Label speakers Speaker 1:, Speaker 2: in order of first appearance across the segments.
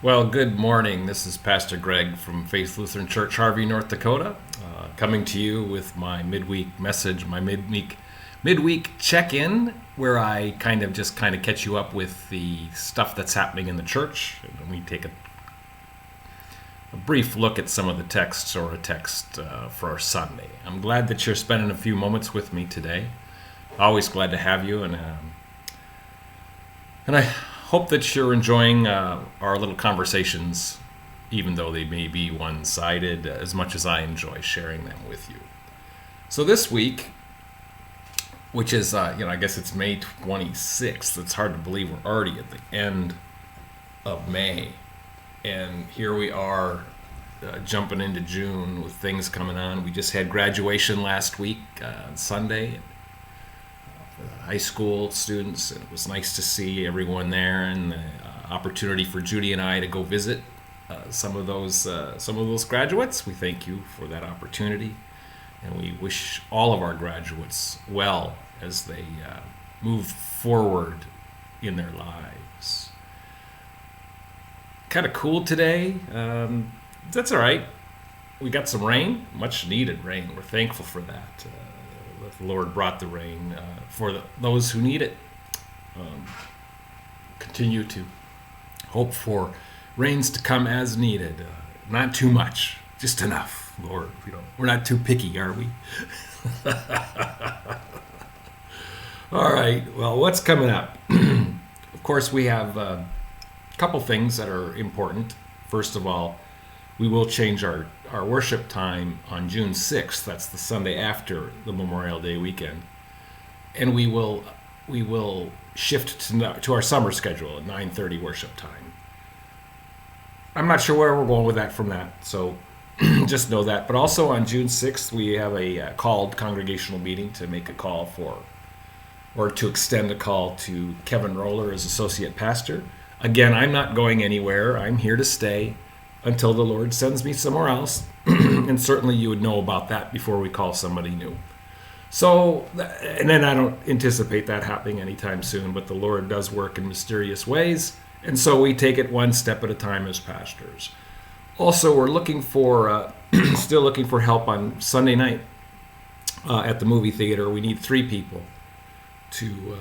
Speaker 1: Well, good morning. This is Pastor Greg from Faith Lutheran Church, Harvey, North Dakota, coming to you with my midweek message, my midweek check-in, where I kind of catch you up with the stuff that's happening in the church, and we take a brief look at some of the texts or a text for our Sunday. I'm glad that you're spending a few moments with me today. Always glad to have you, and I hope that you're enjoying our little conversations, even though they may be one-sided, as much as I enjoy sharing them with you. So this week, which is, I guess it's May 26th. It's hard to believe we're already at the end of May. And here we are jumping into June with things coming on. We just had graduation last week on Sunday. High school students, and it was nice to see everyone there, and the opportunity for Judy and I to go visit some of those graduates. We thank you for that opportunity, and we wish all of our graduates well as they move forward in their lives. Kind of cool today. That's all right. We got some rain, much needed rain. We're thankful for that. The Lord brought the rain for those who need it. Continue to hope for rains to come as needed. Not too much, just enough, Lord. We're not too picky, are we? All right, well, what's coming up? Of course, we have a couple things that are important. First of all, we will change our worship time on June 6th. That's the Sunday after the Memorial Day weekend. And we will shift to our summer schedule at 9:30 worship time. I'm not sure where we're going with that from that, so just know that. But also on June 6th, we have a called congregational meeting to make a call or to extend a call to Kevin Roller as associate pastor. Again, I'm not going anywhere. I'm here to stay until the Lord sends me somewhere else. And certainly you would know about that before we call somebody new. So, and then I don't anticipate that happening anytime soon, but the Lord does work in mysterious ways. And so we take it one step at a time as pastors. Also, we're looking for, still looking for help on Sunday night at the movie theater. We need 3 people to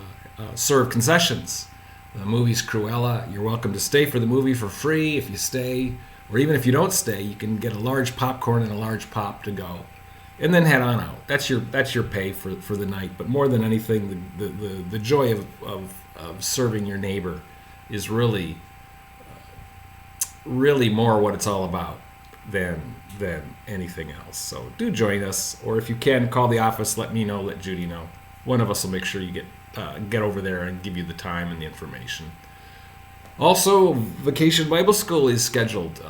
Speaker 1: serve concessions. The movie's Cruella. You're welcome to stay for the movie for free if you stay. Or even if you don't stay, you can get a large popcorn and a large pop to go, and then head on out. That's your pay for the night. But more than anything, the joy of serving your neighbor is really more what it's all about than anything else. So do join us, or if you can, call the office. Let me know. Let Judy know. One of us will make sure you get over there and give you the time and the information. Also, Vacation Bible School is scheduled.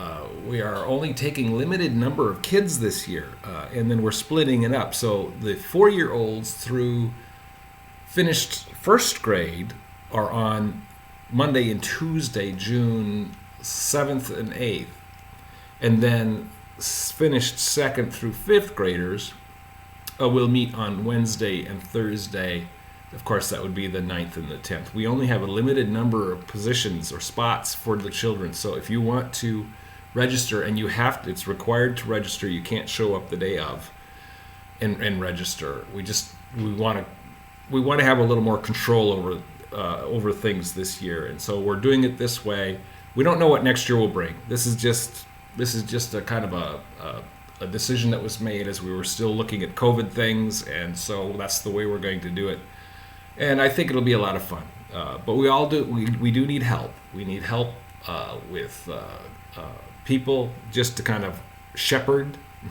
Speaker 1: We are only taking limited number of kids this year, and then we're splitting it up. So the 4-year-olds through finished first grade are on Monday and Tuesday, June 7th and 8th. And then finished second through 5th graders will meet on Wednesday and Thursday. Of course, that would be the 9th and the 10th. We only have a limited number of positions or spots for the children. So if you want to register, and it's required to register. You can't show up the day of and register. We want to have a little more control over things this year, and so we're doing it this way. We don't know what next year will bring. This is just a kind of a decision that was made as we were still looking at COVID things, and so that's the way we're going to do it. And I think it'll be a lot of fun. But we do need help. We need help with people just to kind of shepherd. You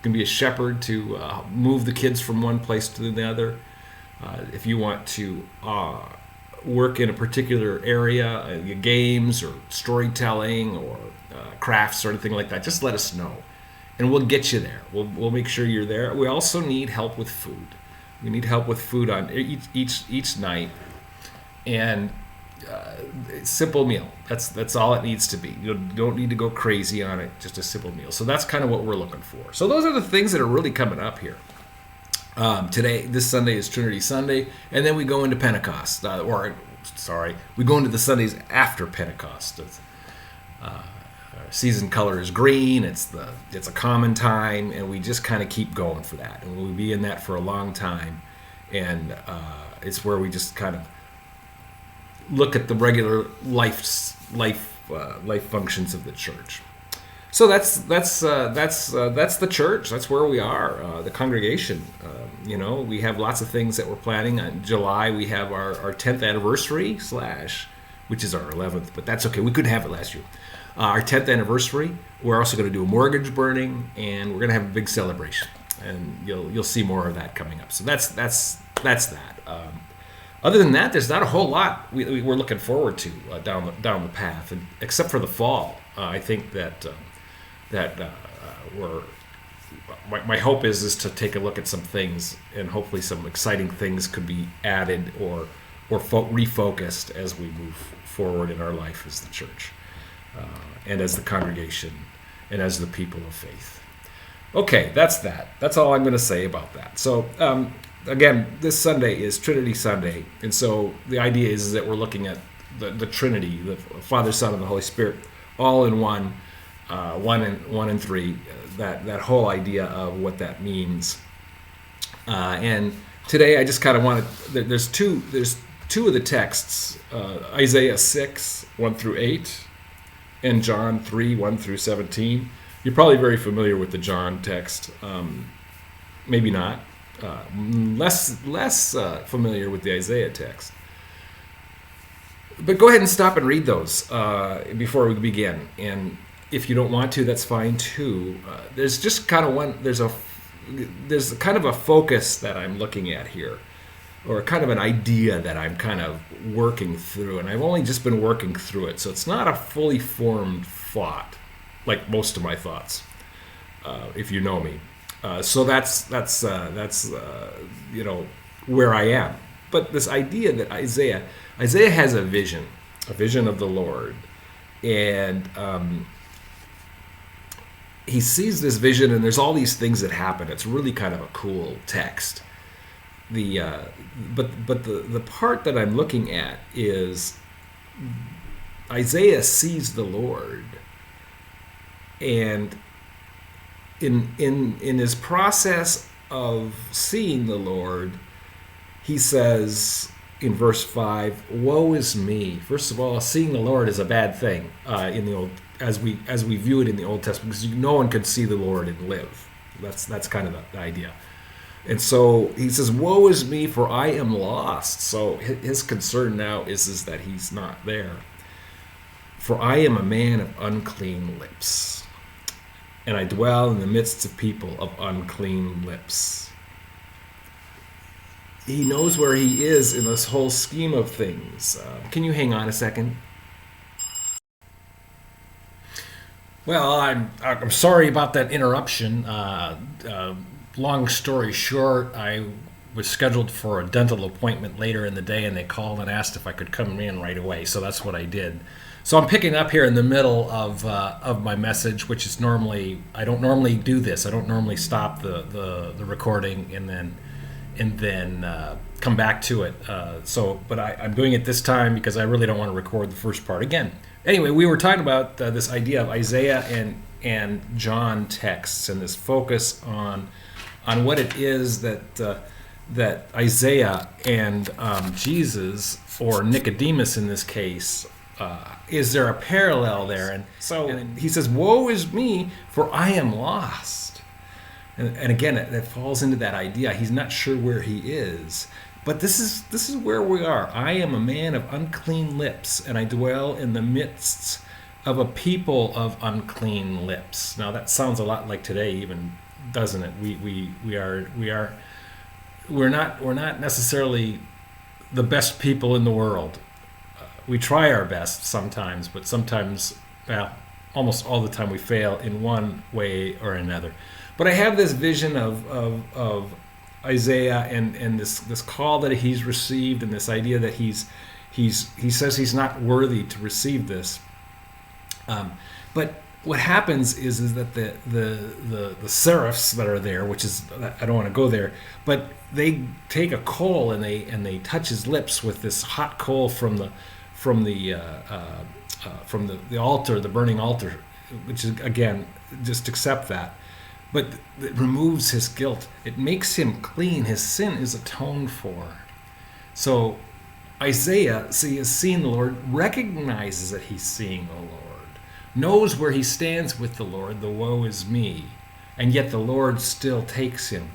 Speaker 1: can be a shepherd to move the kids from one place to the other. If you want to work in a particular area, games or storytelling or crafts or anything like that, just let us know. And we'll get you there. We'll make sure you're there. We also need help with food. We need help with food on each night, and simple meal. That's all it needs to be. You don't need to go crazy on it. Just a simple meal. So that's kind of what we're looking for. So those are the things that are really coming up here. This Sunday is Trinity Sunday, and then we go into Pentecost. We go into the Sundays after Pentecost. Season color is green. It's a common time, and we just kind of keep going for that, and we'll be in that for a long time. And it's where we just kind of look at the regular life functions of the church. So that's the church. That's where we are, the congregation. We have lots of things that we're planning. In July, we have our 10th anniversary which is our 11th, but that's okay. We couldn't have it last year. Our 10th anniversary. We're also going to do a mortgage burning, and we're going to have a big celebration. And you'll see more of that coming up. So that's that. Other than that, there's not a whole lot we're looking forward to down the path, and except for the fall. I think that my hope is to take a look at some things, and hopefully some exciting things could be added or refocused as we move forward in our life as the church, and as the congregation, and as the people of faith. Okay, that's that. That's all I'm going to say about that. So again, this Sunday is Trinity Sunday, and so the idea is that we're looking at the Trinity, the Father, Son, and the Holy Spirit, all in one and three. That whole idea of what that means. And today, I just kind of wanted. There's two of the texts: Isaiah 6, 1-8, and John 3, 1-17. You're probably very familiar with the John text. Maybe not. Less familiar with the Isaiah text. But go ahead and stop and read those before we begin. And if you don't want to, that's fine too. There's just kind of there's kind of a focus that I'm looking at here, or kind of an idea that I'm kind of working through, and I've only just been working through it, so it's not a fully formed thought like most of my thoughts, if you know me. So that's where I am. But this idea that Isaiah has a vision of the Lord, and he sees this vision, and there's all these things that happen. It's really kind of a cool text. But the part that I'm looking at is Isaiah sees the Lord, and in his process of seeing the Lord, he says in verse 5, "Woe is me." First of all, seeing the Lord is a bad thing in the old, as we view it in the Old Testament, because no one could see the Lord and live. That's kind of the idea. And so he says, "Woe is me, for I am lost." So his concern now is that he's not there. "For I am a man of unclean lips, and I dwell in the midst of people of unclean lips." He knows where he is in this whole scheme of things. Can you hang on a second? Well, I'm sorry about that interruption. Long story short, I was scheduled for a dental appointment later in the day, and they called and asked if I could come in right away. So that's what I did. So I'm picking up here in the middle of my message, which is I don't normally do this. I don't normally stop the recording and then come back to it. But I'm doing it this time because I really don't want to record the first part again. Anyway, we were talking about this idea of Isaiah and John texts, and this focus on what it is that Isaiah and Jesus, or Nicodemus in this case, is there a parallel there? And he says, "Woe is me, for I am lost." And again, it falls into that idea. He's not sure where he is. But this is where we are. "I am a man of unclean lips, and I dwell in the midst of a people of unclean lips." Now that sounds a lot like today, even, doesn't it? We're not necessarily the best people in the world. We try our best sometimes, but sometimes, almost all the time, we fail in one way or another. But I have this vision of Isaiah and this call that he's received, and this idea that he says he's not worthy to receive this. But what happens is that the seraphs that are there, which is, I don't want to go there, but they take a coal and they touch his lips with this hot coal from the from the altar, the burning altar, which is, again, just accept that. But it removes his guilt. It makes him clean. His sin is atoned for. So Isaiah has seen the Lord, recognizes that he's seeing the Lord, knows where he stands with the Lord, the woe is me, and yet the Lord still takes him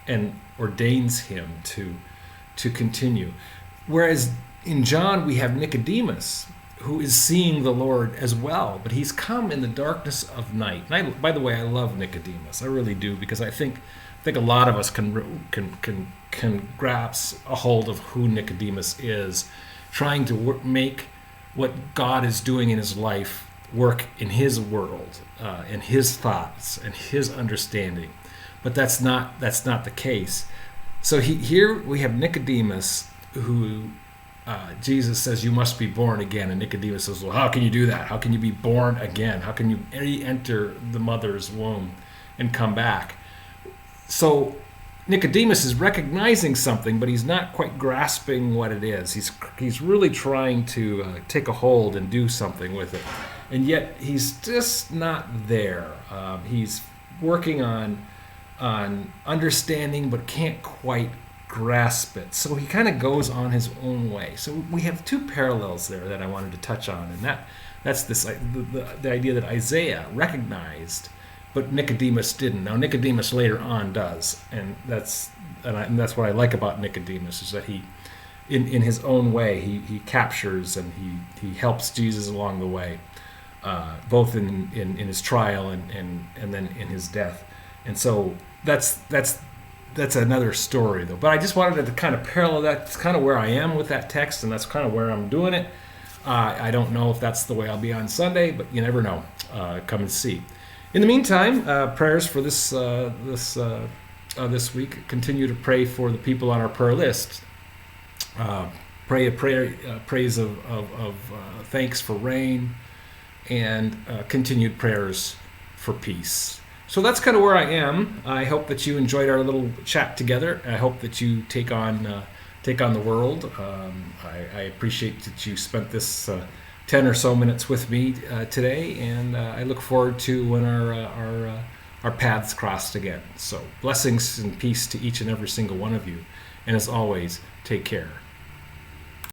Speaker 1: and ordains him to continue. Whereas in John we have Nicodemus, who is seeing the Lord as well, but he's come in the darkness of night. And by the way, I love Nicodemus. I really do, because I think a lot of us can grasp a hold of who Nicodemus is, trying to make what God is doing in his life work in his world, in his thoughts and his understanding. But that's not the case. So here we have Nicodemus, who Jesus says, you must be born again. And Nicodemus says, well, how can you do that? How can you be born again? How can you re-enter the mother's womb and come back? So Nicodemus is recognizing something, but he's not quite grasping what it is. He's really trying to take a hold and do something with it. And yet he's just not there. He's working on understanding, but can't quite grasp it. So he kind of goes on his own way. So we have two parallels there that I wanted to touch on, and that's this the idea that Isaiah recognized, but Nicodemus didn't. Now Nicodemus later on does, and that's what I like about Nicodemus, is that he, in his own way, he captures and he helps Jesus along the way, both in his trial and then in his death. And so that's another story, though. But I just wanted to kind of parallel that. It's kind of where I am with that text, and that's kind of where I'm doing it. I don't know if that's the way I'll be on Sunday, but you never know. Come and see. In the meantime, prayers for this week. Continue to pray for the people on our prayer list. Pray a praise of thanks for rain, and continued prayers for peace. So that's kind of where I am. I hope that you enjoyed our little chat together. I hope that you take on the world. I appreciate that you spent this 10 or so minutes with me today, and I look forward to when our paths crossed again. So blessings and peace to each and every single one of you. And as always, take care.